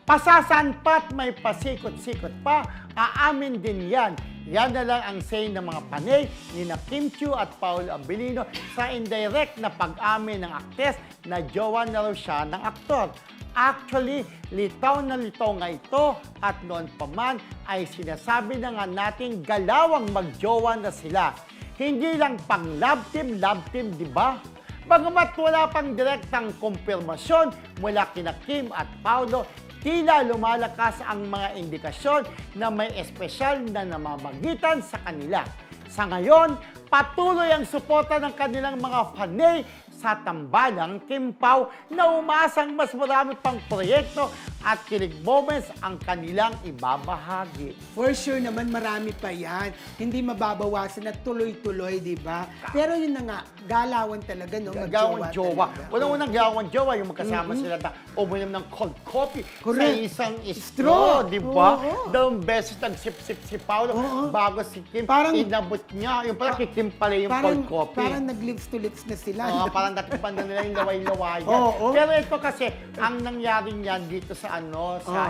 Pasasan pa't may pasikot-sikot pa, aamin din yan. Yan na lang ang say ng mga panay ni na Kim Chiu at Paolo Abilino sa indirect na pag-amin ng aktres na jowa na raw siya ng aktor. Actually, litaw na litaw nga ito at noon pa man ay sinasabi na nga natin galawang magjowa na sila. Hindi lang pang love team, di ba? Bagamat wala pang direktang kumpirmasyon mula kina Kim at Paolo, tila lumalakas ang mga indikasyon na may espesyal na namamagitan sa kanila. Sa ngayon, patuloy ang suporta ng kanilang mga fanay sa tambalang Kim Pao na umasang mas marami pang proyekto at kilig moments ang kanilang ibabahagi. For sure naman, marami pa yan. Hindi mababawasan at tuloy-tuloy, di ba? Pero yun na nga, galawan talaga, no? Gawang jowa. Unang-unang gawang jowa, yung magkasama sila na uminom ng cold coffee sa isang straw, di ba? Dalawang beses nagsip-sip si Paolo bago si Kim. Parang, inabot niya. Yung pala kay Kim pala yung cold coffee. Parang nag-lips to lips na sila. Parang natikpan na nila yung laway-lawayan. Pero ito kasi, ang nangyari niyan dito sa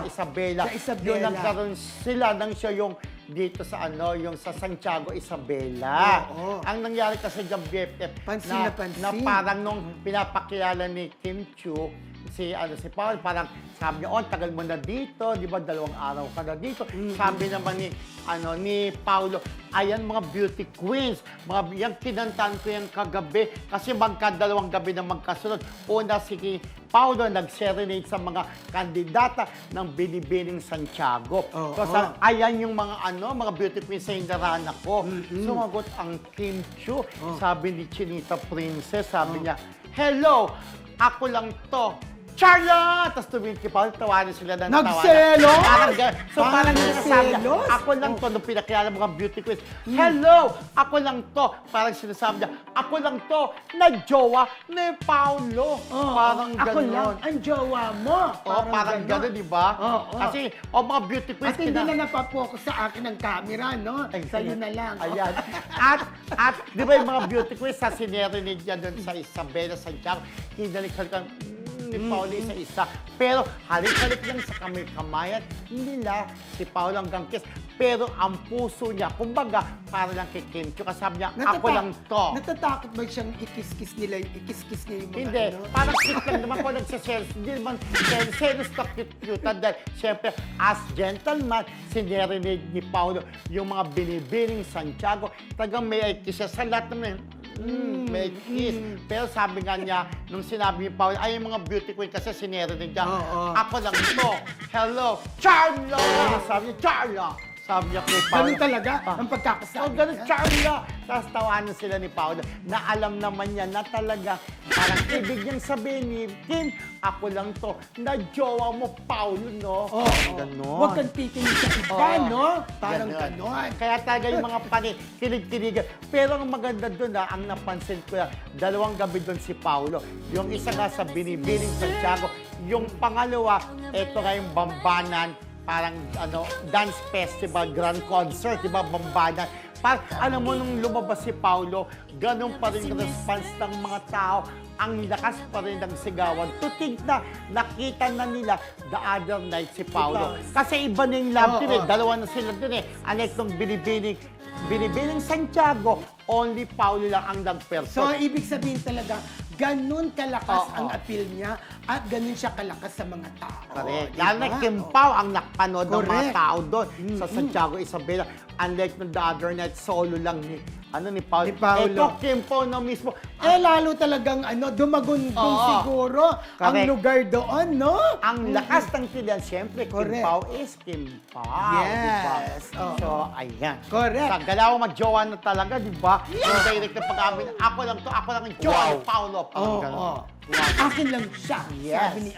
Isabela. Sa Isabela. Yung nagkaroon sila ng show yung dito sa yung sa Santiago, Isabela. Ang nangyari kasi dyan, BFF, Pansin na pansin. na parang nung pinapakilala ni Kim Chiu, si Paul, parang sabi niya, tagal mo na dito, di ba, 2 araw ka na dito. Sabi naman ni Paolo, ayan mga beauty queens, yung kinantaan ko yung kagabi, kasi magka-2 gabi na magkasunod. Una si Paolo nag-serenade sa mga kandidata ng Binibining Santiago. Ayan yung mga beauty queens sa hindarahan ko. Sumagot ang Kim Chiu, sabi ni Chinita Princess, sabi niya, hello, ako lang to. Charlotte! Tapos tumingin kay Paolo, tawanan sila ng tawanan. Nagselos? Parang sinasabi niya, ako lang to, nung pinakilala mga beauty queens. Hello! Ako lang to. Parang sinasabi niya, ako lang to, na jowa ni Paolo. Parang gano'n. Ako lang ang jowa mo. Parang gano'n, di ba? Kasi, mga beauty queens. At hindi na napapokus sa akin ng camera, no? Sa'yo na lang. Ayan. At, di ba yung mga beauty queens, sa sinerinig niya doon sa Isabela, Santiago, hinalik-halikan ni Paolo isa-isa. Pero halik-halik lang sa kamay-kamayan nila si Paolo hanggang kiss. Pero ang puso niya, kumbaga, para lang kay Kim Chiu. Kasabi niya, ako lang to. Natatakot ba siyang ikis-kiss nila yung mga Hindi. Parang cute lang naman kung nagsiselos. Hindi naman selos ka cute. Dahil, syempre, as gentleman, sinerinig ni Paolo yung mga binibining Santiago. Tagang may kiss siya sa lahat naman. May kiss. Pero sabi nga niya, nung sinabi ni Paolo, ay yung mga beauty queen kasi sinerinig niya, ako lang to. Hello, Charlo! Sabi niya, Charlo! Sabi niya kay Paolo. Ganun talaga ang pagkakasabi. Ganun, Charlo! Tapos tawanan sila ni Paolo na alam naman niya na talaga parang ibig niyang sabihin ni Kim, ako lang to, na jowa mo, Paolo, no? Ganon. Huwag kang titingin sa iba, no? Parang ganon. Kaya talaga yung mga kilig-kiligan. Pero ang maganda doon, ang napansin ko, 2 gabi doon si Paolo. Yung isa nga sa Binibining Santiago. Yung pangalawa, eto nga yung Bambanan, parang dance festival, grand concert, di ba, Bambanan. Alam mo, nung lumabas si Paolo, ganun pa rin yung response ng mga tao. Ang lakas pa rin ng sigawan. Tutig na, nakita na nila the other night si Paolo. Kasi iba na yung love team, 2 na sila din Unlike nung Binibining Santiago, only Paolo lang ang nag-perform. So, ibig sabihin talaga, ganun kalakas ang appeal niya at ganun siya kalakas sa mga tao. Correct. Lalo na Kim Pao ang nakapanood ng mga tao doon sa Santiago, Isabela. Unlike the other night, solo lang ni Paolo. Ito, Kim Pao na mismo. Lalo talagang dumagundong siguro ang lugar doon, no? Ang lakas ng tilian, siyempre, Kim Pao is Kim Pao. Yes. Diba? So, ayan. Correct. Sa galaw, magjowa na talaga, di ba? Yung direct na pag-amin, ako lang to, ako lang ang jowa ni Paolo. Akin lang siya, Yes. sabi ni